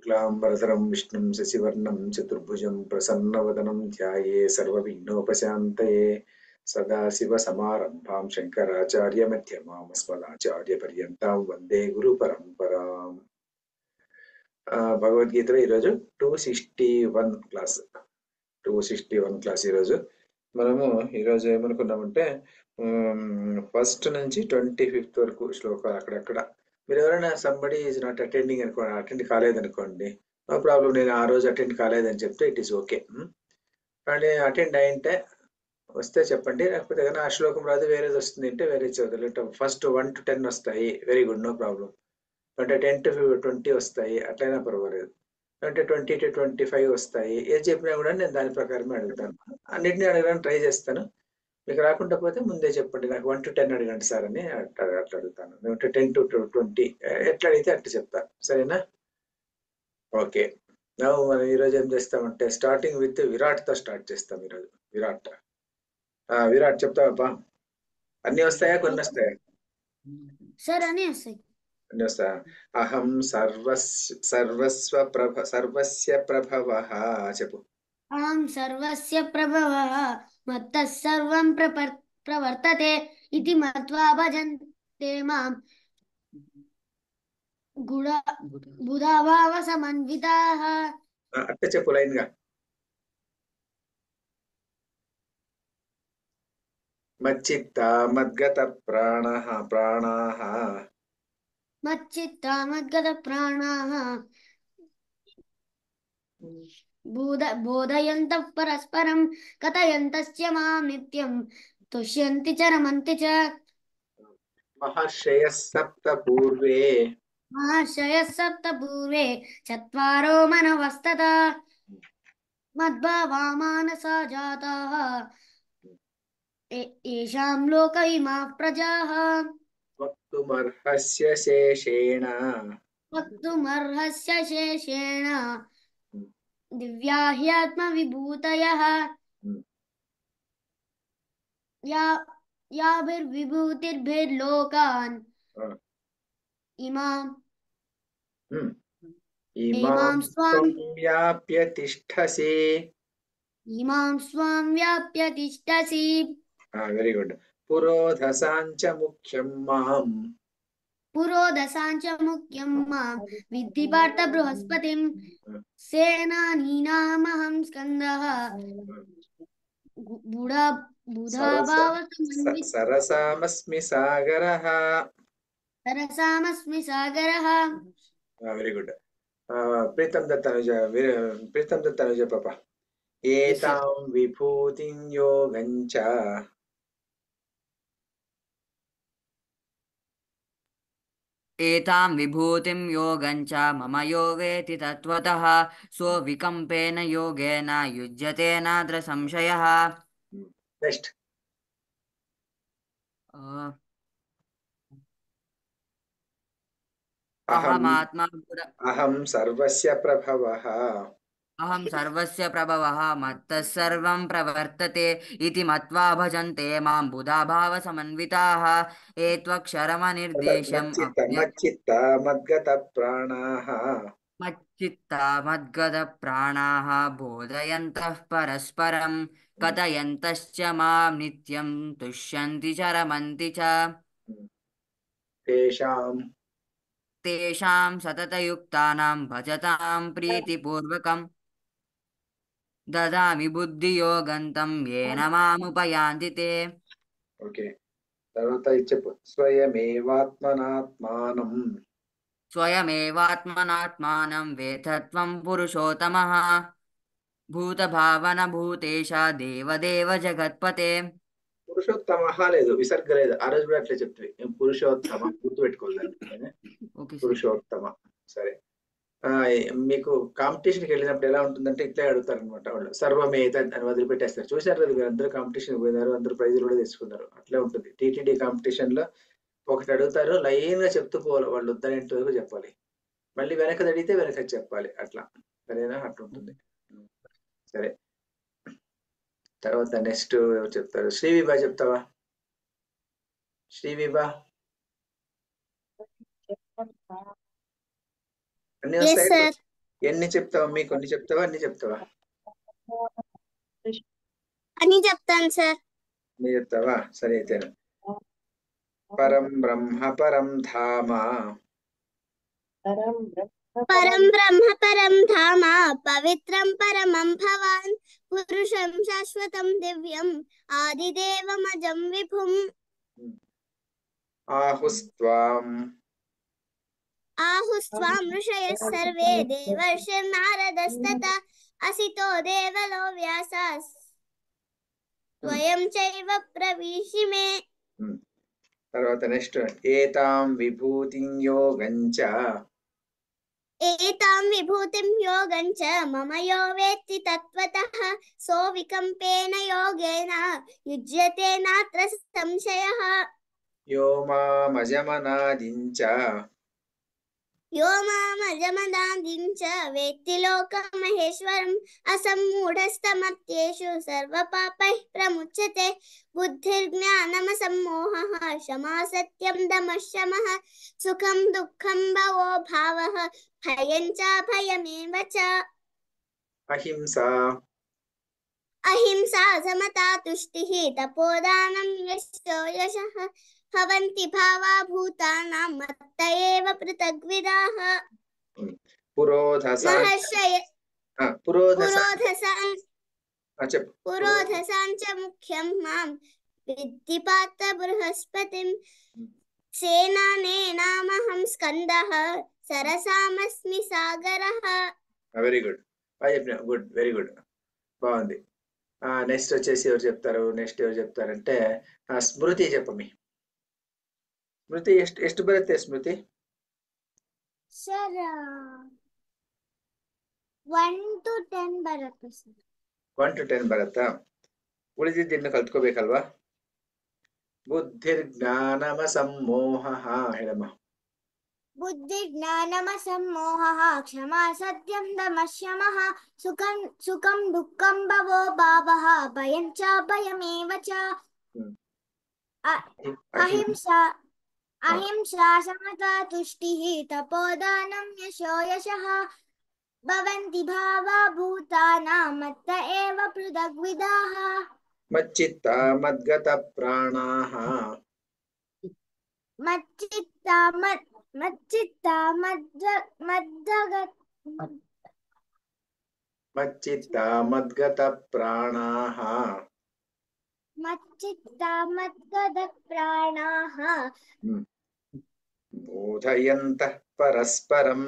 शुक्लांबरधरं विष्णुं शशिवर्णं चतुर्भुजं प्रसन्नवदनं ध्याये सर्वविघ्नोपशान्तये सदाशिवसमारम्भां शङ्कराचार्यमध्यमाम् अस्मदाचार्यपर्यन्तां वन्दे गुरुपरम्पराम्। భగవద్గీతలో ఈరోజు 261 క్లాస్ 261 క్లాస్ ఈరోజు మనము ఈరోజు ఏమనుకున్నామంటే ఫస్ట్ నుంచి 25th వరకు శ్లోకాలు అక్కడక్కడ మీరు ఎవరైనా సంబడి ఈజ్ నాట్ అటెండింగ్ అనుకోండి, అటెండ్ కాలేదనుకోండి, నో ప్రాబ్లం, నేను ఆ రోజు అటెండ్ కాలేదని చెప్తే ఇట్ ఈస్ ఓకే. మళ్ళీ అటెండ్ అయింటే వస్తే చెప్పండి, లేకపోతే ఏదైనా ఆ శ్లోకం రాదు వేరేది వస్తుంది అంటే వేరే చదువుతారు. ఫస్ట్ 1 to 10 వస్తాయి, వెరీ గుడ్, నో ప్రాబ్లం. అంటే 10 to 20 వస్తాయి, అట్లయినా పర్వాలేదు. అంటే 20 to 25 వస్తాయి, ఏది చెప్పినా కూడా నేను దాని ప్రకారమే అడుగుతాను. అన్నింటినీ అడగడానికి ట్రై చేస్తాను. మీకు రాకుండా పోతే ముందే చెప్పండి, నాకు 1 to 10 అడగండి సార్ అని అట్లా అడుగుతాను. 10 to 20 ఎట్లా అడిగితే అట్లా చెప్తాను, సరేనా? ఓకే, మనం ఈరోజు ఏం చేస్తామంటే స్టార్టింగ్ విత్ విరాట్తో స్టార్ట్ చేస్తాం ఈరోజు. విరాట్ చెప్తావా? అన్ని వస్తాయా, కొన్ని వస్తాయా? సార్ అన్నీ వస్తాయి. అన్ని వస్తాయా? అహం సర్వస్య ప్రభవః చెప్పు. అహం సర్వస్య ప్రభవః మత్తః సర్వం ప్రవర్తతే ఇతి మత్వా భజన్తే మాం బుధాభావ సమన్వితాః. అట్లా చెప్పు లైన్ గా. మచ్చిత్తా మద్గత ప్రాణః మచ్చిత్తా మద్గత ప్రాణాః బోధయంతః పరస్పరం కథయంతశ్చ మాం నిత్యం తుష్యంతి చ రమంతి చ. మహర్షయః సప్త పూర్వే చత్వారో మనవస్తథా మద్భావా మానసా జాతాః ఏషాం లోక ఇమాః ప్రజాః వక్తుమర్హస్య శేషేణ దివ్యా హ్యాత్మ విభూతయః యాభిర్విభూతిర్భిర్లోకాన్ ఇమాం స్వాం వ్యాప్య తిష్టసి. Very good. పురోధసాంచ ముఖ్యం మాం విద్ధి పార్థ బృహస్పతిం సేనానీనామహం స్కందః బుధాభావ సరసామస్మి సాగరః. Very good. ప్రీతం దత్తనుజ పాప. ఏతాం విభూతిం యోగంచ ఏతాం విభూతిం యోగంచ మమ యోవేతి తత్వతః స్వవికంపేన యోగేన యుజ్యతే నాత్ర సంశయః. నెక్స్ట్. అహం సర్వస్య ప్రభవః మత్తః సర్వం ప్రవర్తతే ఇతి మత్వా భజన్తే మాం బుధాభావ సమన్వితాః ఏత్వక్షరమనిర్దేశం మచ్చిత్తా మద్గత ప్రాణాః బోధయంతః పరస్పరం కథయంతశ్చ మాం నిత్యం తుష్యంతి చ రమంతి చ. తేషాం సతతయుక్తానాం భజతాం ప్రీతిపూర్వకం దదామి బుద్ధియోగంతం ఏన మాముపయాంతి తే. ఓకే, తర్వాత చెప్పు. స్వయమేవాత్మనాత్మానం వేదత్వం పురుషోత్తమః భూతభావన భూతేశ దేవదేవ జగత్పతే. పురుషోత్తమ లేదు, విసర్గ లేదు. ఆ రోజు కూడా అట్లా చెప్తుంది, పురుషోత్తమ గుర్తుపెట్టుకోవాలి. పురుషోత్తమ. సరే, మీకు కాంపిటీషన్కి వెళ్ళినప్పుడు ఎలా ఉంటుందంటే ఇట్లే అడుగుతారు అనమాట వాళ్ళు. సర్వమేత అని వదిలిపెట్టేస్తారు. చూసారు కదా, మీరు అందరూ కాంపిటీషన్ పోయినారు, అందరూ ప్రైజులు కూడా తెచ్చుకున్నారు. అట్లే ఉంటుంది టీటీడీ కాంపిటీషన్ లో. ఒకటి అడుగుతారు, లైన్ గా చెప్తూ పోవాలి, వాళ్ళు వద్దనేంత వరకు చెప్పాలి. మళ్ళీ వెనక అడిగితే వెనక చెప్పాలి, అట్లా. సరేనా? అట్లా ఉంటుంది. సరే, తర్వాత నెక్స్ట్ చెప్తారు. శ్రీవిభా చెప్తావా? శ్రీవిభా అన్ని వస్తాయి. ఎన్ని చెప్తావా? మీ కొన్ని చెప్తావా, అన్ని చెప్తావా? అని చెప్తాను సార్. అన్ని చెప్తావా? సరే అయితే పరం బ్రహ్మ పరం ధామ పరం బ్రహ్మ పరం ధామ పవిత్రం పరమం భవాన్ పురుషం శాశ్వతం దివ్యం ఆదిదేవమజం విభుం ఆహుస్త్వాం ఆహుస్త్వాం ఋషయः సర్వే దేవర్షిర్నారదస్తథా అసితో దేవలో వ్యాసः స్వయం చైవ ప్రవిశిమే. తర్వాత నెక్స్ట్ ఏతాం విభూతిం యోగంచ ఏతాం విభూతిం యోగం చ మమ యో వేత్తి తత్వతః సో వికంపేన యోగేన యుజ్యతే నాత్ర సంశయః. యో మామజమనాదించ యో మామజమనాదిం చ వేత్తి లోకమహేశ్వరం అసమ్మూఢస్తమత్యేషు సర్వపాపైః ప్రముచ్యతే. బుద్ధిర్జ్ఞానమసమ్మోహః క్షమా సత్యం దమః శమః సుఖం దుఃఖం భవో భావః భయం చ భయమేవ చ. అహింసా అహింసా సమతా తుష్టిః తపోదానం యశో యశః భవంతి భావా భూతానాం మత్త ఏవ పృథగ్విదాః. పురోధసా మహర్షయ చెప్పు. పురోధసాంచ ముఖ్యం మాం విద్ధి పార్థ బృహస్పతిం సేనానేనామహం స్కందః సరసామస్మి సాగరః. వెరీ గుడ్, బాగా చెప్పిన. గుడ్, వెరీ గుడ్, బాగుంది. నెక్స్ట్ వచ్చేసి ఎవరు చెప్తారు? నెక్స్ట్ ఎవరు చెప్తారంటే స్మృతి చెప్పమి. ಸ್ಮೃತಿ ಎಷ್ಟು ಬರುತ್ತೆ ಸ್ಮೃತಿ? ಸರ್ 1 to 10 ಬರುತ್ತೆ ಸರ್. 1 to 10 ಬರುತ್ತಾ? ಉಳಿದಿದ್ದನ್ನು ಕಲ್ತ್ಕೋಬೇಕಲ್ವಾ? ಬುದ್ಧಿರ್ಜ್ಞಾನಮಸಮ್ಮೋಹಃ ಹೇಳಮ್ಮ. బుద్ధిర్జ్ఞానమసమ్మోహః క్షమా సత్యం దమః శమః సుఖం దుఃఖం భవో భావః భయం చ భయమేవ చ. అహింసా సమతా తుష్టిః తపోదానం యశో యశః భవంతి భావా భూతానాం మత్త ఏవ పృథగ్విదాః. మచ్చిత్తా మద్గత ప్రాణాః మచ్చిత్తా మద్గత ప్రాణాః బోధయంతః పరస్పరం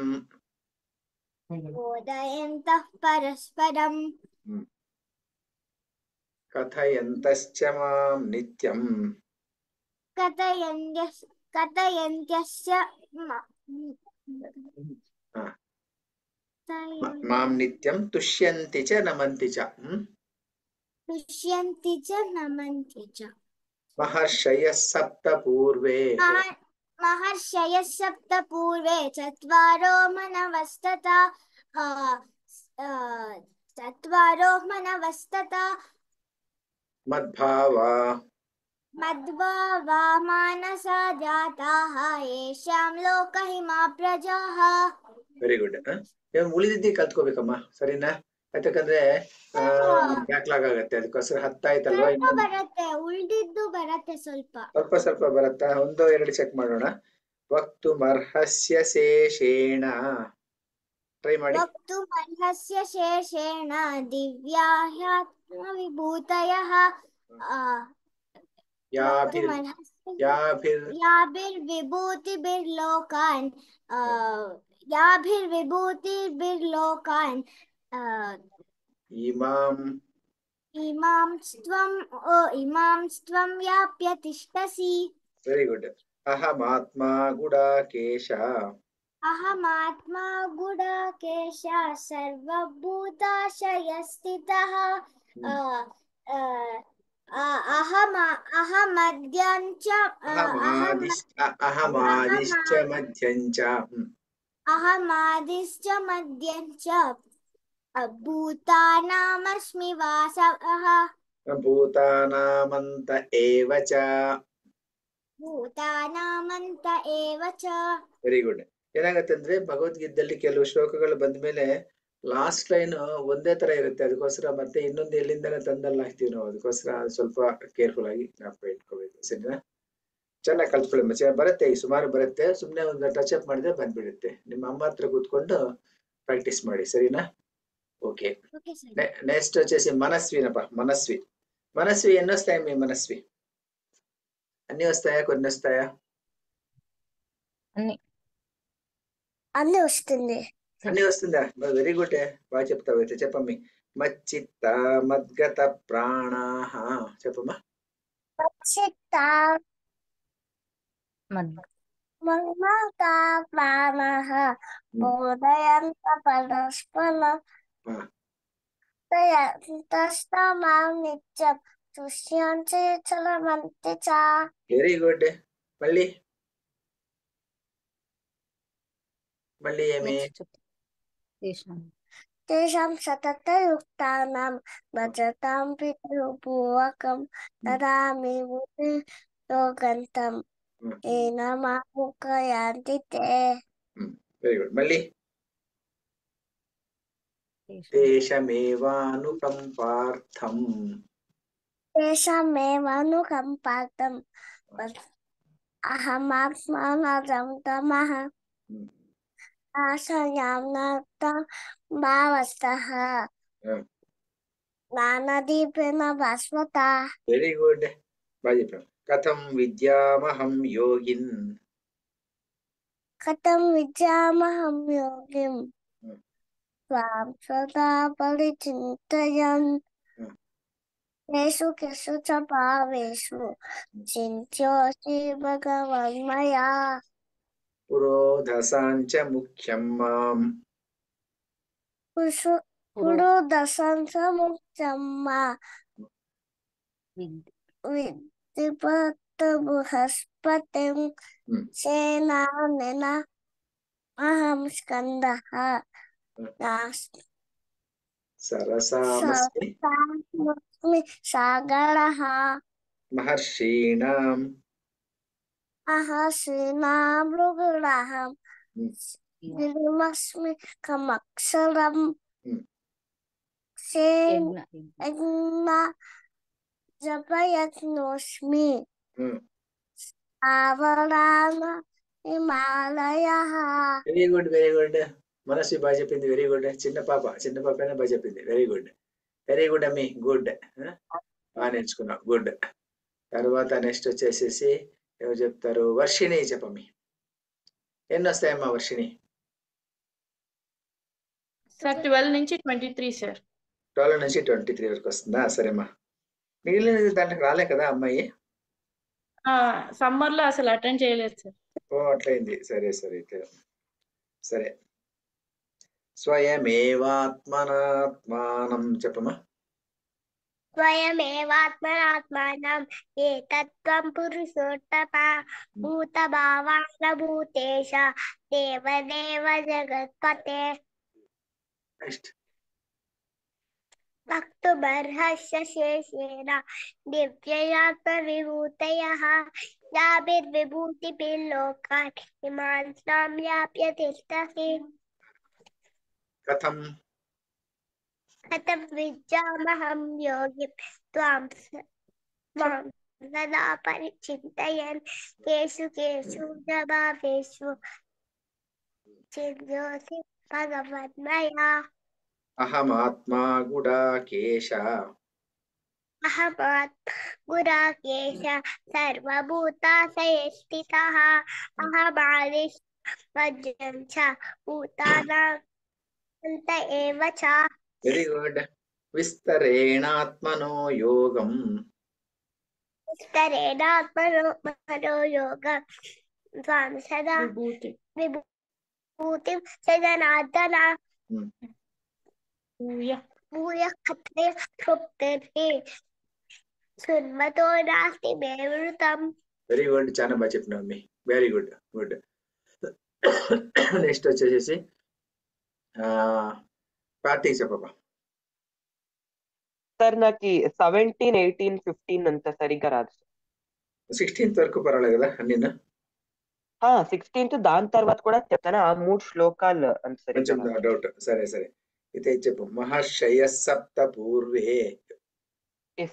కథయంతశ్చ మాం నిత్యం మాం నిత్యం తుష్యంతి చ నమంతి చ. మహర్షయః సప్త పూర్వే చత్వారో మనవస్తతా మద్భావా మానసా జాతాః ఏషాం లోకహిమా ప్రజాః. Very good. ಉಳಿದಿದ್ದಿ ಕಲ್ತ್ಕೋಬೇಕಮ್ಮ, ಸರಿನಾ? ಯಾಕಂದ್ರೆ ಬ್ಯಾಕ್ಲಾಗ್ ಆಗತ್ತೆ, ಅದಕ್ಕೋಸ್ಕರ 10 ಆಯ್ತಲ್ವಾ? ಉಳಿದಿದ್ದು ಬರುತ್ತೆ ಸ್ವಲ್ಪ ಸ್ವಲ್ಪ ಬರುತ್ತಾ? 1-2 ಚೆಕ್ ಮಾಡೋಣ. ವಕ್ತುಮರ್ಹಸ್ಯ ಶೇಷೇಣ ಟ್ರೈ ಮಾಡಿ. ವಕ್ತುಮರ್ಹಸ್ಯ ಶೇಷೇಣ ದಿವ್ಯಾಹ್ಯಾತ್ಮ ವಿಭೂತಯಃ యాభిర్విభూతిభిర్లోకాన్ ఇమాం స్త్వం వ్యాప్య తిష్టసి. Very good. అహమాత్మా గుడాకేశ సర్వభూతాశయస్థితః అహమద్యంచ మధ్యంచ భూతానామస్మి వాసవః. భూతానామంత ఏవ చ. Very good. ಏನಾಗತ್ತೆ ಅಂದ್ರೆ ಭಗವದ್ಗೀತೆಯಲ್ಲಿ ಕೆಲವು ಶ್ಲೋಕಗಳು ಬಂದ್ಮೇಲೆ ಲಾಸ್ಟ್ ಲೈನ್ ಒಂದೇ ತರ ಇರುತ್ತೆ. ಅದಕ್ಕೋಸ್ಕರ ಮತ್ತೆ ಇನ್ನೊಂದು ಎಲ್ಲಿಂದನೇ ತಂದಲ್ಲಿ ಹಾಕ್ತಿವಿ ನಾವು. ಅದಕ್ಕೋಸ್ಕರ ಸ್ವಲ್ಪ ಕೇರ್ಫುಲ್ ಆಗಿ ಜ್ಞಾಪಕ ಇಟ್ಕೋಬೇಕು. ಸರಿನಾ? ಚೆನ್ನಾಗಿ ಕಲ್ತ್ಕೊಳ್ಳಿ ಮಚ್ಚ. ಬರುತ್ತೆ, ಈ ಸುಮಾರು ಬರುತ್ತೆ. ಸುಮ್ನೆ ಒಂದು ಟಚ್ ಅಪ್ ಮಾಡಿದ್ರೆ ಬಂದ್ಬಿಡುತ್ತೆ. ನಿಮ್ಮ ಅಮ್ಮ ಹತ್ರ ಕೂತ್ಕೊಂಡು ప్రాక్టీస్ ಮಾಡಿ. సరేనా? ఓకే. Okay sir. నెక్స్ట్ వచ్చేసి మనస్వినప్ప. మనస్వి ఎన్ని వస్తాయి మీ మనస్వి? అన్ని వస్తాయా, కొన్ని వస్తాయా? అన్ని వస్తుంది. అన్ని వస్తుందా? Very good. బాగా చెప్తావు. అయితే చెప్పమ్మి. మచ్చిత్త మద్గత ప్రాణాహ. చెప్పమ్మా. మచ్చిత్త మద్గత ప్రాణాహ బోధయంత పరస్పర తస్తమాం నిత్యం తుష్యంతి చలమంతి చ. Very good. మళ్ళీ ఏమి? తేషాం సతతయుక్తానాం భజతాం పితృపూర్వకం దదామి బుద్ధి యోగంతం ఏన మాముపయాంతి తే. Very good. మళ్ళీ తేషమేవానుకంపార్థం అహమాత్మానం తమః ఆశయామ్నాథం భావస్తః జ్ఞానదీపేన భాస్వత. Very good. బాగా చెప్పాం. కథం విద్యామహం యోగిన్. కథం విద్యామహం యోగిం త్వాం సదా పరిచింతయన్ కేషు కేషు చ భావేషు చింత్యోసి భగవన్మయా. పురోధసాంచ ముఖ్యం మాం. పురోధసాంచ ముఖ్యం మా విద్ధిపత బృహస్పతిం సేనానేన అహం స్కందః సరసామస్మి సాగరః మహర్షీణాం మహర్షీణాం భృగురహం గిరిమస్మి కమక్షరం యజ్ఞ జపయజ్ఞోస్మి ఆవరాన హిమాలయః. Very good. మనస్వి బాగా చెప్పింది. Very good. చిన్న పాపనే బాగా చెప్పింది. వెరీ గుడ్ అమ్మి. గుడ్. బాగా నేర్చుకున్నావు. గుడ్. తర్వాత నెక్స్ట్ వచ్చేసేసి ఎవరు చెప్తారు? వర్షిణి చెప్పమ్మి. ఎన్ని వస్తాయమ్మా వర్షిణి? సార్ 12 నుంచి 23 సార్. 12 నుంచి 23 వరకు వస్తుందా? సరేమ్మా. మిగిలిన దాంట్లోకి రాలే కదా అమ్మాయి? సమ్మర్ లో అసలు అటెండ్ చేయలేదు సార్. ఓ అట్లయింది. సరే. సరే. స్వయమేవాత్మనాత్మానం చెప్పమ్మా. స్వయమేవాత్మనాత్మానం ఏతత్వం పురుషోత్తమ భూతభావాన భూతేశ దేవదేవ జగత్పతే. నెక్స్ట్. వక్తుమర్హస్య శేషేణ దివ్యయాత్మ విభూతయః యాభిర్విభూతిభిర్లోకాన్ ఇమాన్ సంవ్యాప్య తిష్టతి. కథం విద్యామహం యోగిం త్వాం సదా పరిచింతయన్ కేషు కేషు చ భావేషు చింత్యోసి భగవన్మయా. అహమాత్మా గుడాకేశ సర్వభూతాశయ స్థితః అహమాదిమధ్యం చ భూతానాం ఏవ చ. Very good. విస్తరేణాత్మనో యోగం త్వాం సదా విభూతిం సజనార్దన భూయః కథయ తృప్తిర్హి శృణ్వతో నాస్తి మే వృతం. Very good. చాలా బాగా చెప్పినావు అమ్మి. Very good. నెక్స్ట్ వచ్చేసేసి కార్తీక్ చెప్పమ్మా. సార్ నాకు 17, 18, 15 అంత సరిగ్గా రాదు. 16th వరకు పర్వాలేదు కదా అన్నీనా? 16th దాని తర్వాత కూడా చెప్తాను. ఆ 3 శ్లోకాలు అంత కొంచెం సరిగ్గా డౌట్. సరే సరే అయితే చెప్పు. మహర్షయ సప్త పూర్వే.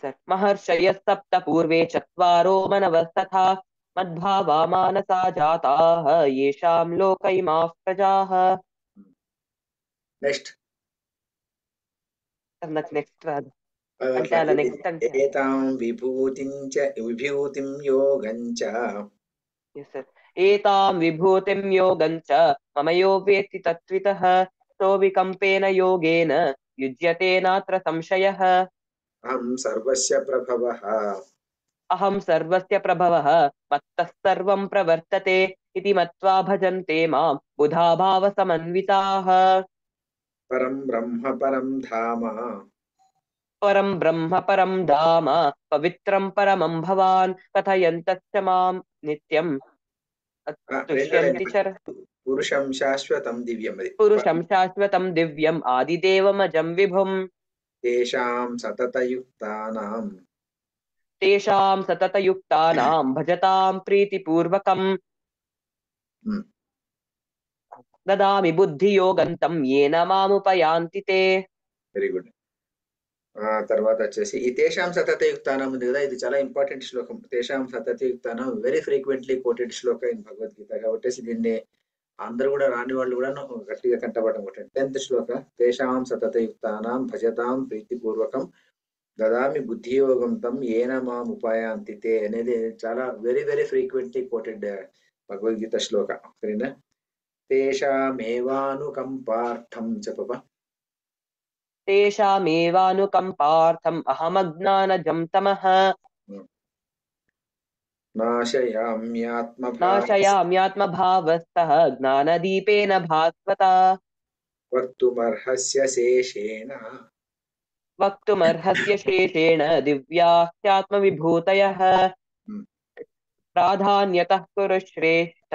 సార్. మహర్షయः సప్త పూర్వే చత్వారో మనవస్తథా మద్భావా మానసా జాతాః येषां లోక ఇమాః ప్రజాః. నెక్స్ట్ నాకు నెక్స్ట్ రాదు. అంటే అట్లా అలా నెక్స్ట్ అంటే ఏతాం విభూతిం యోగంచ. సార్. ఏతాం విభూతిం యోగం చ మమ యో వేత్తి తత్వితః సో వికంపేన యోగేన యుజ్యతే నాత్ర సంశయః. అహం సర్వస్య ప్రభవః. అహం సర్వస్య ప్రభవః మత్తః సర్వం ప్రవర్తతే ఇతి మత్వా భజన్తే మాం బుధా భావ సమన్వితాః. పరం బ్రహ్మ పరం ధామ. పరం బ్రహ్మ పరం ధామ పవిత్రం పరమం భవాన్ కథయంతశ్చ మాం నిత్యం తుష్యంతి చర పురుషం శాశ్వతం దివ్యం. అది పురుషం శాశ్వతం దివ్యం ఆదిదేవమజం విభుం. తేషాం సతతయుక్తానాం తేషాం సతతయుక్తానాం భజతాం ప్రీతిపూర్వకం దదామి బుద్ధియోగంతం ఏన మాముపయాంతి తే. Very good. తర్వాత వచ్చేసి ఈ తేషాం సతతయుక్తానం ఉంది కదా, ఇది చాలా ఇంపార్టెంట్ శ్లోకం. తేషాం సతతయుక్తానం very frequently quoted shloka in Bhagavad Gita. కాబట్టి దీన్ని అందరూ కూడా రాని వాళ్ళు కూడా గట్టిగా కంటపడడం కొట్టండి. 10th శ్లోక. తేషాం సతతయుక్తానాం భజతాం ప్రీతిపూర్వకం దదామి బుద్ధియోగం తం ఏన మాం ఉపాయాంతి తే అనేది చాలా very very frequently quoted Bhagavad Gita shloka. సరేనా? తేషామేవానుకంపార్థం చెప్పప. తేషామేవానుకంపార్థం అహమజ్ఞానజం తమః నాశయామ్యాత్మభావస్తః జ్ఞానదీపేన భాస్వత. వక్తుమర్హస్య శేషేణ దివ్యాఖ్యాత్మవిభూతయః ప్రాధాన్యతః కురు శ్రేష్ఠ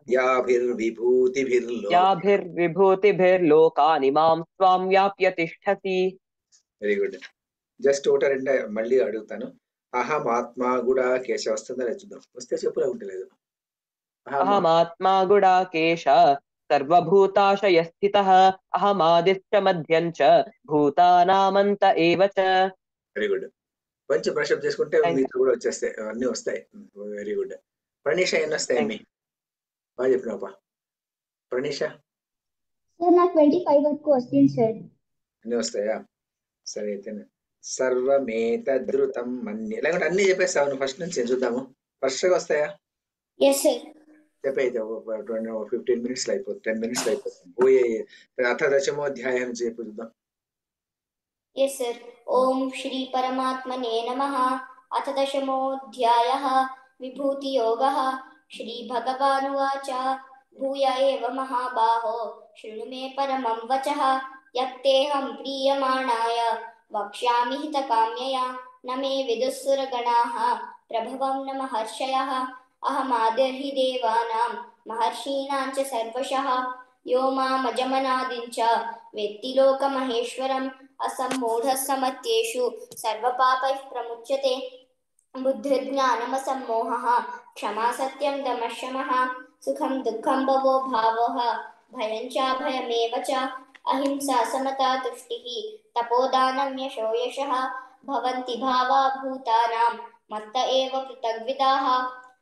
యాభిర్విభూతిభిర్లోకానిమాం స్వాం వ్యాప్య తిష్టసి. Very good. జస్ట్ ఒకట రెండ మళ్ళీ అడుగుతాను. అహం ఆత్మా గుడాకేశ వస్తుందా లేదు చూద్దాం. వస్తే చెప్పులే ఉంటలేదు. అహమాత్మా గుడాకేశ సర్వభూతాశయ స్థితః అహమాదిశ్చ మధ్యం చ భూతానామంత ఏవ చ. Very good. కొంచెం బ్రషప్ చేసుకుంటే మీకు కూడా వచ్చేస్తాయి, అన్ని వస్తాయి. Very good. ప్రణీష ఎన్ని వస్తాయి అమ్మి? బాగా చెప్పినావా ప్రణీష? సార్ నాకు 25 వరకు వస్తుంది సార్. అన్ని వస్తాయా? సరే అయితే సర్వమేతద్రుతం మన్యే, లేకుంటే అన్ని చెప్పేస్తావు నువ్వు ఫస్ట్ నుంచి చూద్దాము. ఫస్ట్గా వస్తాయా? Yes sir. చెప్పైతే 15 minutes అయిపోతుంది, 10 minutes అయిపోతుంది. అథ దశమోధ్యాయం చెప్పు చూద్దాం. Yes sir. ఓం శ్రీ పరమాత్మనే నమః. అథ దశమోధ్యాయః విభూతి యోగః. శ్రీ భగవానువాచ భూయ ఏవ మహాబాహో శృణు మే పరమం వచః యత్తేహం ప్రీయమాణాయ వక్ష్యామి హితకామ్యయా న మే విదుస్సురగణాః ప్రభవం న మహర్షయః అహమాదిర్హి దేవానాం మహర్షీణాం చ సర్వశః యో మామజమనాదిం చ వేత్తి లోకమహేశ్వరం అసమ్మూఢः సమత్యేషు సర్వపాపైః ప్రముచ్యతే. బుద్ధిర్జ్ఞానమసమ్మోహः క్షమా సత్యం దమః శమః సుఖం దుఃఖం భవో భావః భయం చాభయమేవ చ అహింసా సమతా తుష్టిః తపోదానం యశో యశః భవంతి భావా భూతానాం మత్త ఏవ పృథగ్విదాః.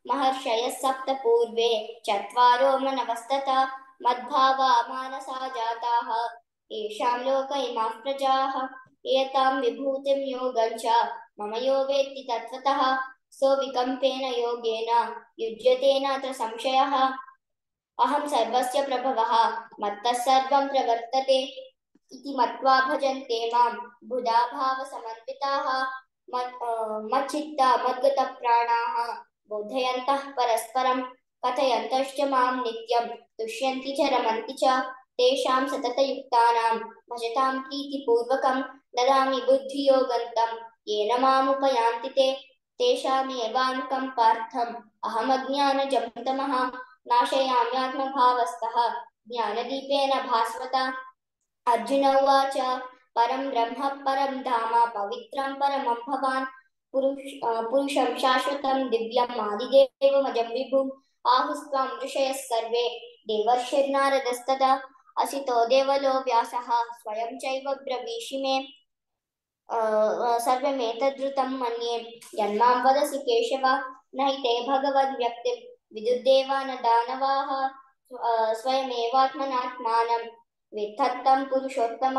మహర్షయः సప్త పూర్వే చత్వారో మనవస్తథా మద్భావా మానసా జాతాః ఏషాం లోక ఇమాః ప్రజాః ఏతాం విభూతిం యోగం చ మమ యో వేత్తి తత్వతః సో వికంపేన యోగేన యుజ్యతే నాత్ర సంశయః. అహం సర్వస్య ప్రభవః మత్తః సర్వం ప్రవర్తతే ఇతి మత్వా భజన్తే మాం బుధా భావ సమన్వితాః మచ్చిత్తా మద్గత ప్రాణాః బోధయంతః పరస్పరం కథయంతశ్చ మాం నిత్యం తుష్యంతి చ రమంతి చ. తేషాం సతతయుక్తానాం భజతాం ప్రీతిపూర్వకం దదామి బుద్ధియోగంతం ఏన మాముపయాంతి తే. తేషామేవానుకంపార్థం అహమజ్ఞానజం తమః నాశయామ్యాత్మభావస్తః జ్ఞానదీపేన భాస్వత. అర్జున ఉవాచ పరం బ్రహ్మ పరం ధామ పవిత్రం పరమం భవాన్ పురుషం శాశ్వతం దివ్యం ఆదిదేవమజం విభుం आहुस्त्वं ऋषयः सर्वे देवर्षिर्नारदस्तदा असितो देवलो व्यासः स्वयं चैव ब्रवीषि मे सर्वमेतद्धृतं मन्ये यन्मां वदसि केशव न हि ते भगवद्व्यक्तिं विदुर्देवा न दानवाः स्वयमेवात्मनात्मानं विद्धत्तं पुरुषोत्तम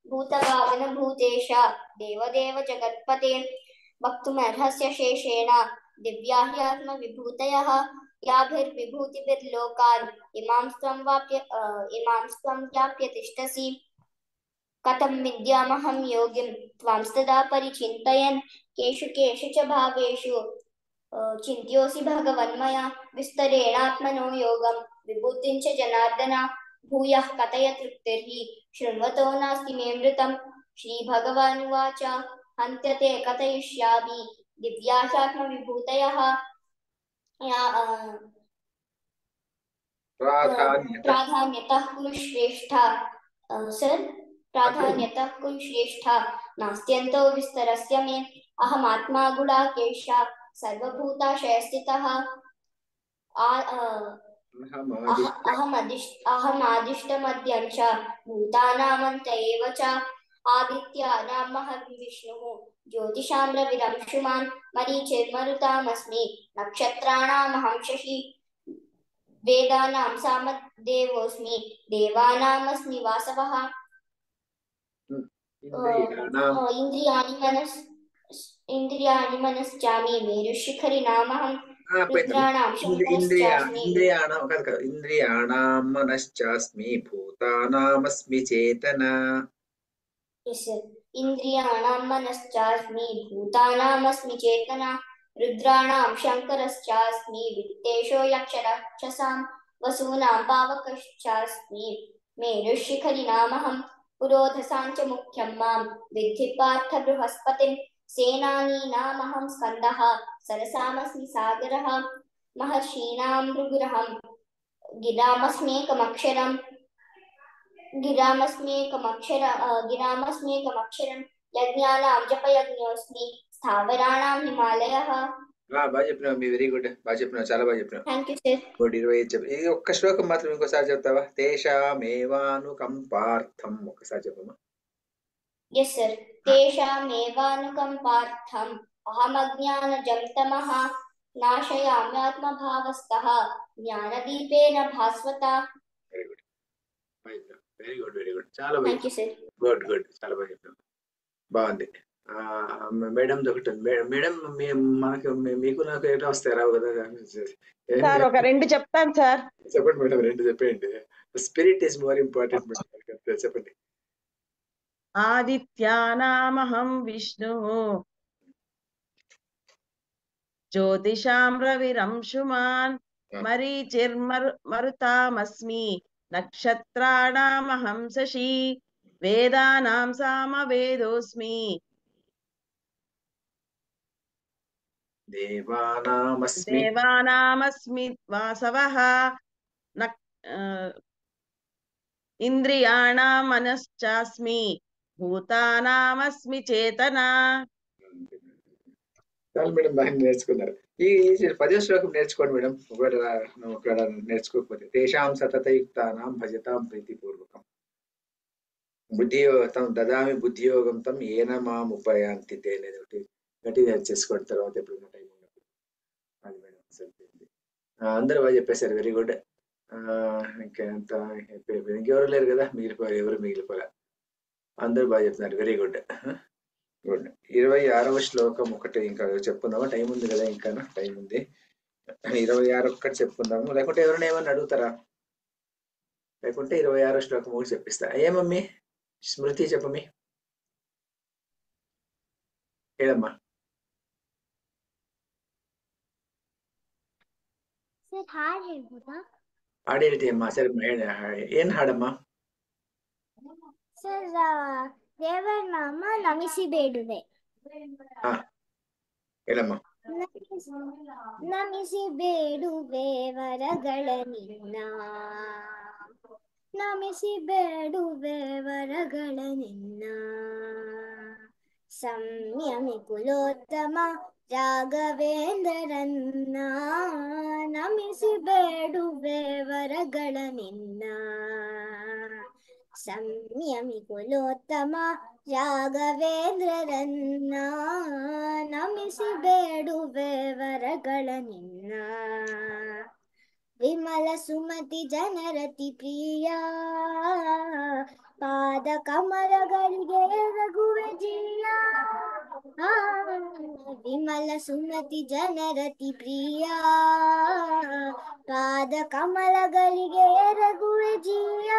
भूतभावनभूतेश देवदेव जगत्पते वक्तुमर्हस्य शेषेण दिव्या हि आत्मविभूतयः याभिर्विभूतिभिर्लोकान् इमां त्वं व्याप्य तिष्ठसि कथं विद्यामहं योगिं त्वांस्तदा परिचिन्तयन् केषु केषु च भावेषु चिन्त्योऽसि भगवन्मया विस्तरेणात्मनो योगं विभूतिं च जनार्दन भूयः कथय तृप्तिर्हि शृण्वतो नास्ति मे मृतं श्रीभगवानुवाच हन्त्यते कथयिष्यामि दिव्या ह्यात्मविभूतयः प्राधान्यतः कुरु श्रेष्ठा सर प्राधान्यतः कुरु श्रेष्ठा नास्त्यन्तो विस्तरस्य मे अहमात्मा गुडाकेश सर्वभूताशयस्थितः अहमादिष्टमद्यं च भूतानामन्त एव च आदित्यानां महर्विष्णुः ज्योतिषां रविरंशुमान् मरीचिर्मरुतामस्मि नक्षत्राणामहं शशि वेदानां सामदेवोऽस्मि देवानामस्मि वासवः इन्द्रियाणि मनश्चामि मेरुशिखरि नामहं रुद्राणां शङ्करश्चास्मि इंद्रियाणां मनश्चास्मि भूतानामस्मि चेतना इन्द्रियाणां मनश्चास्मि भूतानामस्मि चेतना रुद्राणां शङ्करश्चास्मि वित्तेषो यक्षराक्षसां वसूनां पावकश्चास्मि मेरुशिखरि नामहं पुरोधसां च मुख्यं मां विद्धि पार्थ बृहस्पतिं सेनानीनामहं स्कन्दः सरसामस्मि सागरः महर्षीणां भृगुरहं गिरामस्म्येकमक्षरं यज्ञानां जपयज्ञोऽस्मि स्थावराणां हिमालयः బాగా చెప్పినావు మీ వెరీ గుడ్ బాగా చెప్పినావు చాలా బాగా చెప్పినావు థ్యాంక్ యూ సార్ గుడ్ 25 చెప్పు ఇది ఒక్క శ్లోకం మాత్రం ఇంకోసారి చెప్తావా తేషామేవానుకంపార్థం ఒక్కసారి చెప్పమ్మా ఎస్ సార్ తేషామేవానుకంపార్థం అహమజ్ఞానజం తమః నాశయామ్యాత్మభావస్తః జ్ఞానదీపేన భాస్వత వెరీ గుడ్ వెరీ గుడ్ చాలా బాగా థ్యాంక్ యూ సార్ గుడ్ చాలా బాగా చెప్పినావు బాగుంది మేడం ఒకటి మేడం మనకి మీకు నాకు ఎట్లా వస్తాయి రావు కదా సార్ ఒక రెండు చెప్తాను సార్ చెప్పండి మేడం రెండు చెప్పండి spirit is more important madam చెప్పండి ఆదిత్యానామహం విష్ణు జ్యోతిషాం రవిరంశుమాన్ మరీచిర్మరుతామస్మి నక్షత్రాణామహం శశి వేదానాం సామవేదోస్మి దేవానామస్మి వాసవః ఇంద్రియాణాం మనశ్చాస్మి భూతానామస్మి చేతనా చాలు మేడం బాగా నేర్చుకున్నారు ఈ 10వ శ్లోకం నేర్చుకోండి మేడం ఒకవేళ నేర్చుకోకపోతే తేషాం సతతయుక్తానాం భజతాం ప్రీతిపూర్వకం బుద్ధియోగం దదామి బుద్ధియోగం తం ఏన మాం ఉపయాంతి అనేది ఒకటి గట్టిగా చేసుకోండి తర్వాత ఎప్పుడైనా టైం ఉన్నప్పుడు అది మేడం సరిపోయింది అందరూ బాగా చెప్పేశారు వెరీ గుడ్ ఇంకెంత ఇంకెవరు లేరు కదా మిగిలిపోయారు ఎవరు మిగిలిపోలే అందరూ బాగా చెప్తున్నారు వెరీ గుడ్ గుడ్ 26వ శ్లోకం ఒకటి ఇంకా చెప్పుకుందామా టైం ఉంది కదా ఇంకా టైం ఉంది 26 ఒక్కటి చెప్పుకుందాము లేకుంటే ఎవరైనా ఏమన్నా అడుగుతారా లేకుంటే 26వ శ్లోకం ఒకటి చెప్పిస్తా ఏమమ్మీ స్మృతి చెప్పమ్మీ ఏదమ్మా ಸರ್ ಹಾಡು ಹೇಳ್ಬೋದಾ ಹಾಡು ಹೇಳ್ತಿ ಅಮ್ಮ ಸರಿ ಏನ್ ಹಾಡಮ್ಮ ಸರ್ ದೇವರ ನಾಮ ನಮಿಸಿ ಬೇಡುವೆ ಹಾ ಹೇಳಮ್ಮ ನಮಿಸಿ ಬೇಡುವೆ ವರಗಳ ನಿನ್ನ ನಮಿಸಿ ಬೇಡುವೆ ವರಗಳ ನಿನ್ನ ಸಂಯಮಿಕುಲೋತ್ತಮ ರಾಘವೇಂದ್ರರನ್ನ ನಮಿಸಿ ಬೇಡುವೆ ವರಗಳ ನಿನ್ನ. ಸಂಯಮಿಕುಲೋತ್ತಮ ರಾಘವೇಂದ್ರರನ್ನ ನಮಿಸಿ ಬೇಡುವೆ ವರಗಳ ನಿನ್ನ. ವಿಮಲ ಸುಮತಿ ಜನರತಿ ಪ್ರಿಯ ಪಾದ ಕಮಲಗಳಿಗೆ ರಘುವೆ ಜಿಯ. ವಿಮಲ ಸುಮತಿ ಜನರತಿ ಪ್ರಿಯ ಪಾದ ಕಮಲಗಳಿಗೆ ರಘುವೆ ಜಿಯ.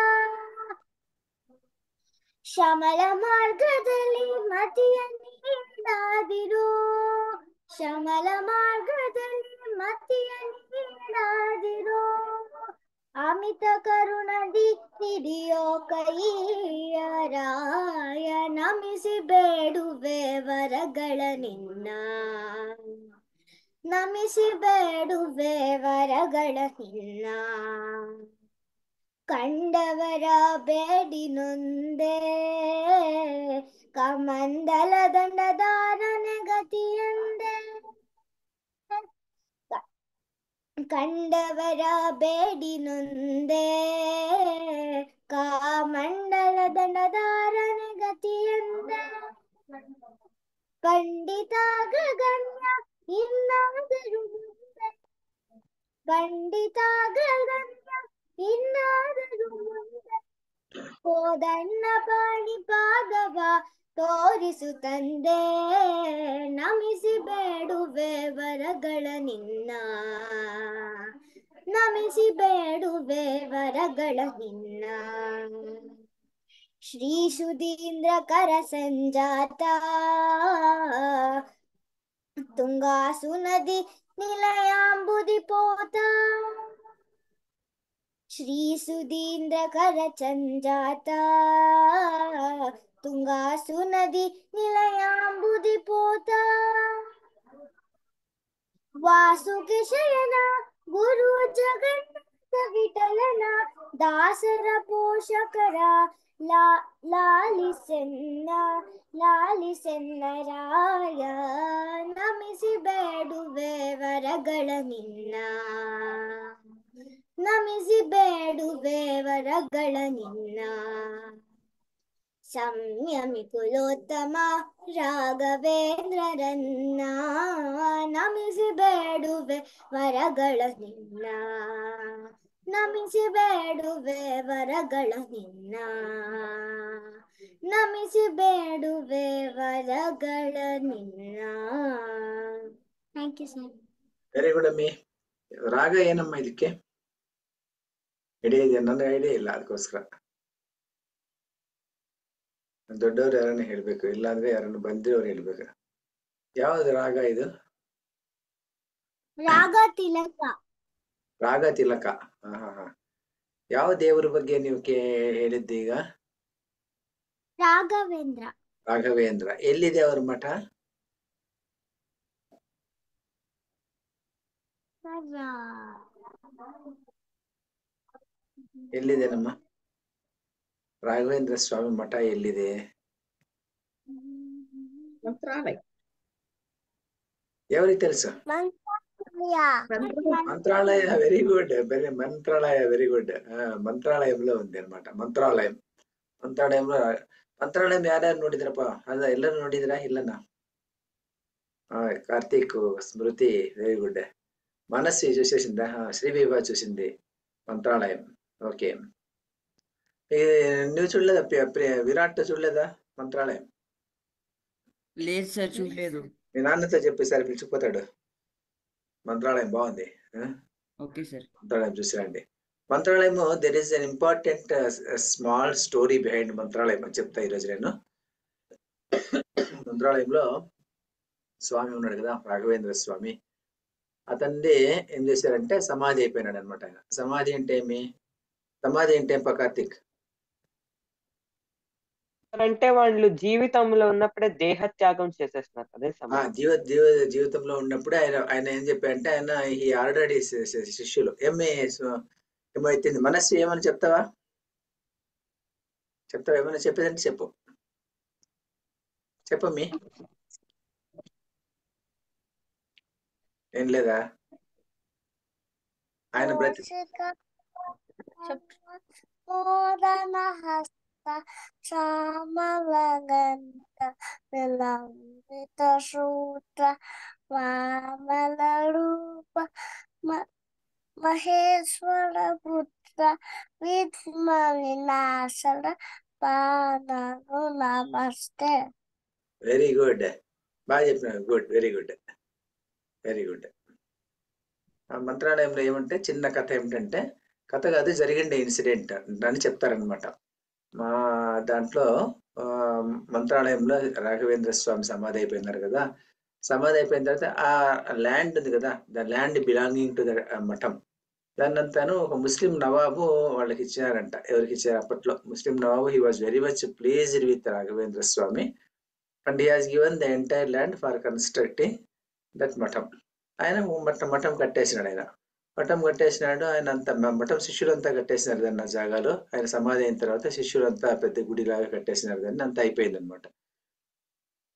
ಶ್ಯಾಮಲ ಮಾರ್ಗದಲ್ಲಿ ಮತಿಯ ನೀಡಾದಿರೋ, ಶ್ಯಾಮಲ ಮಾರ್ಗದಲ್ಲಿ ಮತಿಯ ನೀಡಾದಿರೋ. ಅಮಿತ ಕರುಣದಿ ಹಿಡಿಯೋ ಕೈಯರಾಯ ನಮಿಸಿ ಬೇಡುವೆ ವರಗಳ ನಿನ್ನ. ನಮಿಸಿ ಬೇಡುವೆ ವರಗಳ ನಿನ್ನ. ಕಂಡವರ ಬೇಡಿ ನೊಂದೆ ಕಮಂಡಲ ದಂಡದಾರನೆ ಗತಿಯಂದೆ. ಕಂಡವರ ಬೇಡಿ ನೊಂದೆ ಕಾಮಂಡಲ ದಂಡದಾರನೆ ಗತಿಯಂದೆ. ಪಂಡಿತ ಗಗನ್ಯ ಇನ್ನಾದರೂ ಮುಂದೆ, ಪಂಡಿತ ಗಗನ್ಯ ಇನ್ನಾದರೂ ಮುಂದೆ. ಕೋದಣ್ಣ ಪಾಣಿ ಪಾದವ ತೋರಿಸು ತಂದೆ ನಮಿಸಿ ಬೇಡುವೆ ವರಗಳ ನಿನ್ನ. ನಮಿಸಿ ಬೇಡುವೆ ವರಗಳ ನಿನ್ನ. ಶ್ರೀ ಸುಧೀಂದ್ರ ಕರ ಸಂಜಾತ ತುಂಗಾಸು ನದಿ ನಿಲಯಾಂಬುದಿ ಪೋತ. ಶ್ರೀ ಸುಧೀಂದ್ರ ಕರ ಸಂಜಾತ ತುಂಗಾಸು ನದಿ ನಿಲಯಾಂಬುದಿ ಪೋತ. ವಾಸುಕಿ ಶಯನ ಗುರು ಜಗನ್ನಾಥ ವಿಠಲನ ದಾಸರ ಪೋಷಕರ ಲಾಲಿಸೆನ್ನ ಲಾಲಿಸೆನ್ನರಾಯ ನಮಿಸಿ ಬೇಡುವೆ ವರಗಳ ನಿನ್ನ. ನಮಿಸಿ ಬೇಡುವೆ ವರಗಳ ನಿನ್ನ. ಸಂಯಮಿಕುಲೋತ್ತಮ ರಾಘವೇಂದ್ರರನ್ನ ನಮಿಸಿ ಬೇಡುವೆ ವರಗಳ ನಿನ್ನ. ನಮಿಸಿ ಬೇಡುವೆ ವರಗಳ ನಿನ್ನ. ನಮಿಸಿ ಬೇಡುವೆ ವರಗಳ ನಿನ್ನ. Thank you sir. Very good ಅಮ್ಮಿ. ರಾಗ ಏನಮ್ಮ ಇದಕ್ಕೆ? ಐಡಿಯಾ ಇದೆಯಾ? ನನಗೆ ಐಡಿಯಾ ಇಲ್ಲ, ಅದಕ್ಕೋಸ್ಕರ ದೊಡ್ಡವ್ರು ಯಾರನ್ನ ಹೇಳ್ಬೇಕು, ಇಲ್ಲಾಂದ್ರೆ ಯಾರನ್ನು ಬಂದಿರೋರು ಹೇಳ್ಬೇಕು. ಯಾವ್ದು ರಾಗ ಇದು? ರಾಗ ತಿಲಕ. ರಾಗ ತಿಲಕ. ಹಾ. ಯಾವ ದೇವರ ಬಗ್ಗೆ ನೀವು ಹೇಳಿದ್ದೀಗ? ರಾಘವೇಂದ್ರ. ರಾಘವೇಂದ್ರ. ಎಲ್ಲಿದೆ ಅವ್ರ ಮಠ? ಎಲ್ಲಿದೆ ನಮ್ಮ ರಾಘವೇಂದ್ರ ಸ್ವಾಮಿ ಮಠ ಎಲ್ಲಿದೆ? ಮಂತ್ರಾಲಯ. ಯಾವ್ರಿಗೆ తెలుసు? Mantralaya. Very good. Mantralaya very good. మంత్రాలయంలో ఉంది అనమాట. మంత్రాలయం ಯಾರ್ಯಾರು ನೋಡಿದ್ರಪ್ಪ? ಅದ ಎಲ್ಲರೂ ನೋಡಿದ್ರಾ? ಇಲ್ಲನಾ? Karthik, Smriti very good. మనస్వి చూసేసిందా? శ్రీవిభా చూసింది మంత్రాలయం. ఓకే. నువ్వు చూడలేదా? విరాట్ చూడలేదా మంత్రాలయం? లేదు సార్, చూడలేదు. మీ నాన్నతో చెప్పేసారి పిలిచిపోతాడు. మంత్రాలయం బాగుంది. Okay sir. మంత్రాలయం చూసిరండి. Mantralayamu there is an important small story behind Mantralayam అని చెప్తా ఈరోజు నేను. మంత్రాలయంలో స్వామి ఉన్నాడు కదా, రాఘవేంద్ర స్వామి. అతన్ని ఏం చేశారంటే సమాధి అయిపోయినాడు అనమాట. ఆయన సమాధి అంటే ఏమి? సమాధి అంటే ఏం కార్తీక్? అంటే వాళ్ళు జీవితంలో ఉన్నప్పుడే దేహత్యాగం చేసేస్తున్నారు అదే జీవితంలో ఉన్నప్పుడే ఆయన ఏం చెప్పారంటే, ఆయన ఈ ఆల్రెడీ శిష్యులు ఏమైతుంది. మనస్సు ఏమని చెప్తావా? ఏమైనా చెప్పేదంటే చెప్పు. చెప్పమ్మి. ఏం లేదా? ఆయన బ్రతి మోదనహస్త శ్యామలగంధ విలంబిత సూత్ర వామల రూప మహేశ్వర పుత్ర విద్మ వినాశన పాదను నమస్తే. వెరీ గుడ్, బాగా చెప్పినారు. Good, very good, very good. మంత్రాలయంలో ఏమంటే చిన్న కథ ఏమిటంటే, కథ కాదు జరిగిండే ఇన్సిడెంట్ అని చెప్తారనమాట. మా దాంట్లో మంత్రాలయంలో రాఘవేంద్ర స్వామి సమాధి అయిపోయినారు కదా. సమాధి అయిపోయిన తర్వాత ఆ ల్యాండ్ ఉంది కదా, the land belonging to the మఠం, దాన్నంతాను ఒక ముస్లిం నవాబు వాళ్ళకి ఇచ్చినారంట. ఎవరికి ఇచ్చారు అప్పట్లో? ముస్లిం నవాబు. He was very much pleased with Raghavendra Swami and he has given the entire land for constructing that mutt. ఆయన మఠం కట్టేసినాడు. మఠం కట్టేసినాడు. ఆయన అంతా మఠం శిష్యులంతా కట్టేసినారు దాన్ని ఆ జాగాలో. ఆయన సమాధి అయిన తర్వాత శిష్యులంతా పెద్ద గుడిలాగా కట్టేసినారు దాన్ని. అంతా అయిపోయింది అనమాట.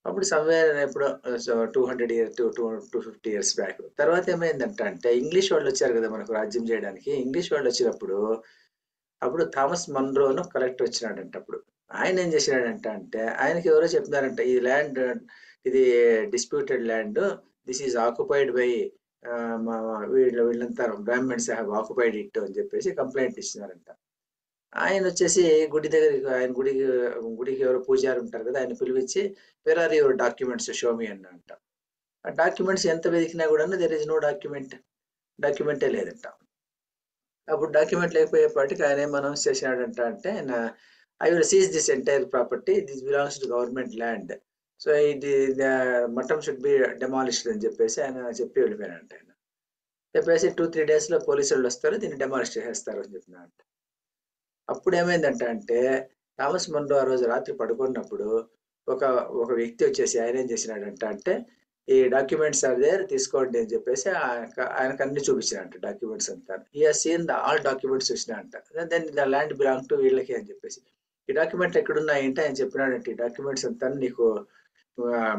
అప్పుడు సమ్వేర్ ఎప్పుడో 200 years 250 years బ్యాక్. తర్వాత ఏమైందంట అంటే, ఇంగ్లీష్ వాళ్ళు వచ్చారు కదా మనకు రాజ్యం చేయడానికి. ఇంగ్లీష్ వాళ్ళు వచ్చినప్పుడు అప్పుడు థామస్ మన్రోను కలెక్టర్ వచ్చినాడంట. అప్పుడు ఆయన ఏం చేసినాడంట అంటే, ఆయనకి ఎవరో చెప్పినారంట, ఈ ల్యాండ్ ఇది disputed land, this is occupied by వీళ్ళంతా బ్రాహ్మణ్స్ హ్యావ్ ఆక్యుపైడ్ ఇట్ అని చెప్పేసి కంప్లైంట్ ఇచ్చినారంట. ఆయన వచ్చేసి గుడి దగ్గరికి, ఆయన గుడికి ఎవరో పూజారి ఉంటారు కదా, ఆయన పిలిపించి where are your documents show me అన్నంట. ఆ డాక్యుమెంట్స్ ఎంత వెతికినా కూడా దెర్ ఇస్ నో డాక్యుమెంటే లేదంట. అప్పుడు డాక్యుమెంట్ లేకపోయేపాటికి ఆయన ఏం అనౌన్స్ చేసినాడంట అంటే, I will seize this entire property, this belongs to government land, so ఇది మఠం షుడ్ బి డెమాలిష్డ్ అని చెప్పేసి ఆయన చెప్పి వెళ్ళిపోయినాడంట. ఆయన చెప్పేసి 2-3 days లో పోలీసు వాళ్ళు వస్తారు, దీన్ని డెమాలిష్ చేసేస్తారు అని చెప్పినాడంట. అప్పుడు ఏమైందంట అంటే, థామస్ మన్రో ఆ రోజు రాత్రి పడుకున్నప్పుడు ఒక వ్యక్తి వచ్చేసి ఆయన ఏం చేసినాడంట అంటే, ఈ డాక్యుమెంట్స్ ఆర్ దేర్, తీసుకోండి అని చెప్పేసి ఆయనకు అన్ని చూపించినాడంట డాక్యుమెంట్స్ అంతా. He has seen all documents చూసినాడంట. Then the land belong to వీళ్ళకి అని చెప్పేసి. ఈ డాక్యుమెంట్ ఎక్కడున్నాయంటే ఆయన చెప్పినాడంటే, ఈ డాక్యుమెంట్స్ అంతా నీకు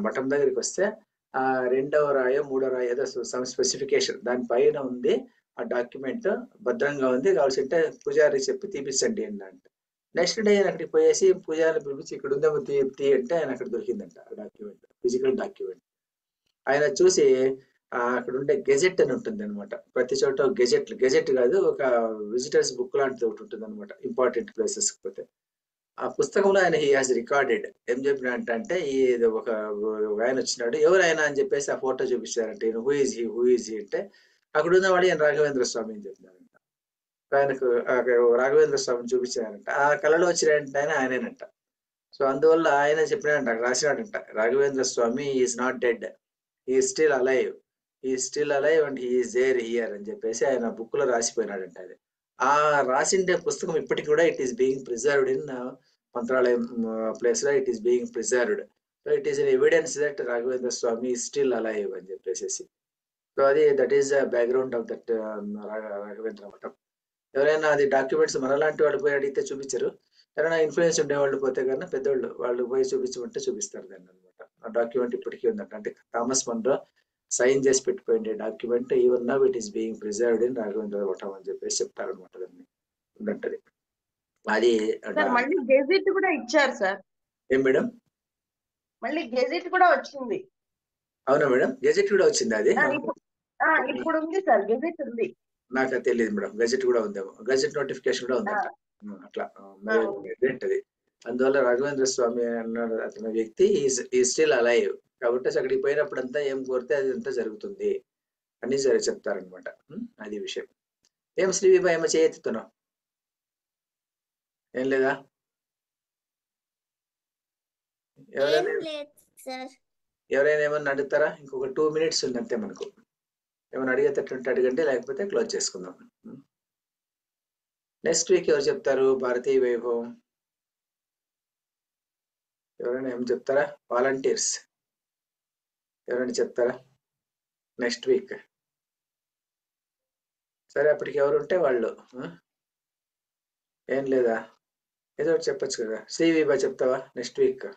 మఠం దగ్గరికి వస్తే ఆ 2వ రాయో 3వ రాయో ఏదో సమ్ స్పెసిఫికేషన్ దానిపైన ఉంది. ఆ డాక్యుమెంట్ భద్రంగా ఉంది, కావాల్సింటే పూజారి చెప్పి తీపిచ్చండి అన్నంట. నెక్స్ట్ డే ఆయన అక్కడికి పోయేసి పూజారిని పిలిపించి, ఇక్కడ ఉందేమో తీ అంటే ఆయన అక్కడ దొరికిందంట ఆ డాక్యుమెంట్, ఫిజికల్ డాక్యుమెంట్. ఆయన చూసి అక్కడ ఉండే గెజెట్ అని ఉంటుంది అనమాట. ప్రతి చోట గెజెట్ కాదు, ఒక విజిటర్స్ బుక్ లాంటిది ఒకటి ఉంటుంది అనమాట, ఇంపార్టెంట్ ప్లేసెస్ పోతే. ఆ పుస్తకంలో ఆయన హీ హాజ్ రికార్డెడ్ ఏం చెప్పినట్టే, ఈ ఒక ఆయన వచ్చినాడు, ఎవరు ఆయన అని చెప్పేసి ఆ ఫోటో చూపించారంటే, హూ ఈజ్ హీ అంటే అక్కడ ఉన్నవాడు ఆయన రాఘవేంద్ర స్వామి అని చెప్పినారంట. ఆయనకు రాఘవేంద్ర స్వామిని చూపించారంట. ఆ కళలో వచ్చినాడంటే ఆయనేనంట. సో అందువల్ల ఆయన చెప్పినాడంట, అక్కడ రాసినాడంట, Raghavendra Swami is not dead, he still alive and he is there here అని చెప్పేసి ఆయన బుక్ లో రాసిపోయినాడంట. అది ఆ రాసిండే పుస్తకం ఇప్పటికి కూడా it is being preserved in Mantralayam place లో, it is being preserved. So it is an evidence that Raghavendra Swami is still alive అని చెప్పేసి. సో అది that is the background of that Raghavendra Math. ఎవరైనా అది డాక్యుమెంట్స్ మనలాంటి వాళ్ళు పోయి అడిగితే చూపించరు. ఎవరైనా ఇన్ఫ్లుయెన్స్ ఉండేవాళ్ళు పోతే కన్నా పెద్దవాళ్ళు వాళ్ళు పోయి చూపించమంటే చూపిస్తారు దాన్ని అనమాట. ఆ డాక్యుమెంట్ ఇప్పటికీ ఉందంట. అంటే థామస్ మన్రో సైన్ చేసి పెట్టిపోయింది document, even now it is being preserved in Raghavendra Math అని చెప్పేసి చెప్తారు అనమాట. దాన్ని ఉందంటది అది. మళ్ళీ గెజెట్ కూడా ఇచ్చారు సార్. ఏం మేడం? మళ్ళీ గెజెట్ కూడా వచ్చింది. అవునా మేడం? గెజెట్ కూడా వచ్చింది అది? ఇప్పుడు ఉంది సార్, గెజెట్ ఉంది. నాకు తెలియదు మేడం, గెజెట్ కూడా ఉందేమో, గెజెట్ నోటిఫికేషన్ కూడా ఉందంట అట్లా. గెజెట్ అది. అందువల్ల రాఘవేంద్ర స్వామి అన్నాడు అతని వ్యక్తి ఈ స్టిల్ అలైవ్ కాబట్టి అక్కడికి పోయినప్పుడు అంతా ఏం కోరితే అది అంతా జరుగుతుంది అని చెప్తారనమాట. అది విషయం. ఏం శ్రీవిభా ఏమో చేయెత్తుతున్నావు? ఏం లేదా? ఎవరైనా ఏమన్నా అడుగుతారా? ఇంకొక 2 minutes ఉంది అంతే మనకు. ఏమైనా అడిగేటట్టుంటే అడగండి, లేకపోతే క్లోజ్ చేసుకుందాం. నెక్స్ట్ వీక్ ఎవరు చెప్తారు? భారతీయ వైభవం ఎవరైనా ఏం చెప్తారా? వాలంటీర్స్ ఎవరైనా చెప్తారా నెక్స్ట్ వీక్? సరే, అప్పటికి ఎవరు ఉంటే వాళ్ళు. ఏం లేదా? ఏదో ఒకటి చెప్పచ్చు కదా. శ్రీవిభా చెప్తావా నెక్స్ట్ వీక్?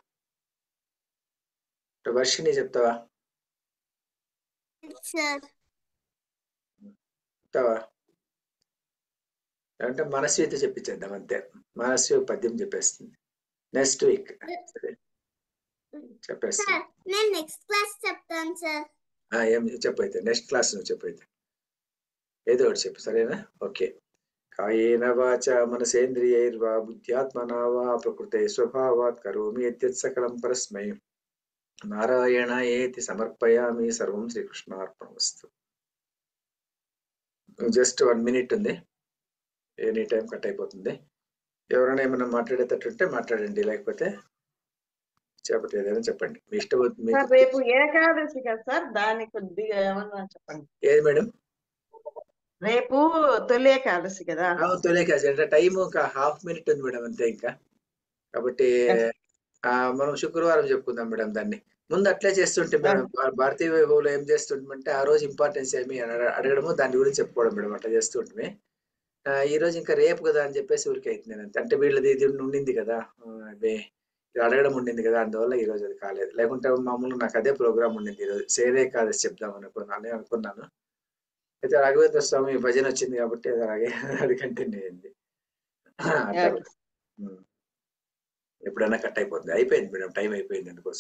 వర్షిని చెప్తావా? సార్ చెప్తావా? అంటే మనస్విత చెప్పించేద్దాం అంతే. మనస్వి పద్యం చెప్పేస్తుంది నెక్స్ట్ వీక్. చెప్పేస్తుంది. సార్ నేను నెక్స్ట్ క్లాస్ చెప్తాను సార్. ఏం చెప్పైతే నెక్స్ట్ క్లాస్ నువ్వు చెప్పైతే ఏదో ఒకటి చెప్పు, సరేనా? ఓకే. కాయేన వాచా మనసేంద్రియైర్వా బుద్ధ్యాత్మనా వా ప్రకృతే స్వభావాత్ కరోమి యద్యత్ సకలం పరస్మై నారాయణాయేతి సమర్పయామి. సర్వం శ్రీకృష్ణార్పణమస్తు. జస్ట్ 1 minute ఉంది, ఎనీ టైం కట్ అయిపోతుంది. ఎవరైనా ఏమైనా మాట్లాడేటట్టుంటే మాట్లాడండి, లేకపోతే చెప్పండి, ఏదైనా చెప్పండి మీ ఇష్టం. సార్ రేపు ఏకాదశి కదా సార్, దానికి కొద్దిగా ఏమన్నా చెప్పండి. ఏది మేడం? రేపు తొలి ఏకాదశి కదా. తొలి ఏకాదశి అంటే టైం ఇంకా 1/2 minute ఉంది మేడం అంతే ఇంకా. కాబట్టి మనం శుక్రవారం చెప్పుకుందాం మేడం. దాన్ని ముందు అట్లే చేస్తుంటే మేడం, భారతీయ వైభవంలో ఏం చేస్తుంటామంటే ఆ రోజు ఇంపార్టెన్స్ ఏమి అడగడము, దాని గురించి చెప్పుకోవడం మేడం, అట్లా చేస్తుంటే ఈ రోజు ఇంకా రేపు కదా అని చెప్పేసి ఊరికి అవుతుంది అంతే. అంటే వీళ్ళది ఇది ఉండింది కదా, ఇది అడగడం ఉండింది కదా, అందువల్ల ఈ రోజు అది కాలేదు. లేకుంటే మామూలు నాకు అదే ప్రోగ్రామ్ ఉండింది ఈరోజు, సేదే కాదు చెప్దాం అనుకున్నాను. అయితే రాఘవేంద్ర స్వామి భజన వచ్చింది కాబట్టి అది కంటిన్యూ అయింది. ఎప్పుడైనా కట్ అయిపోతుంది. అయిపోయింది మేడం, టైం అయిపోయింది అందుకోసం.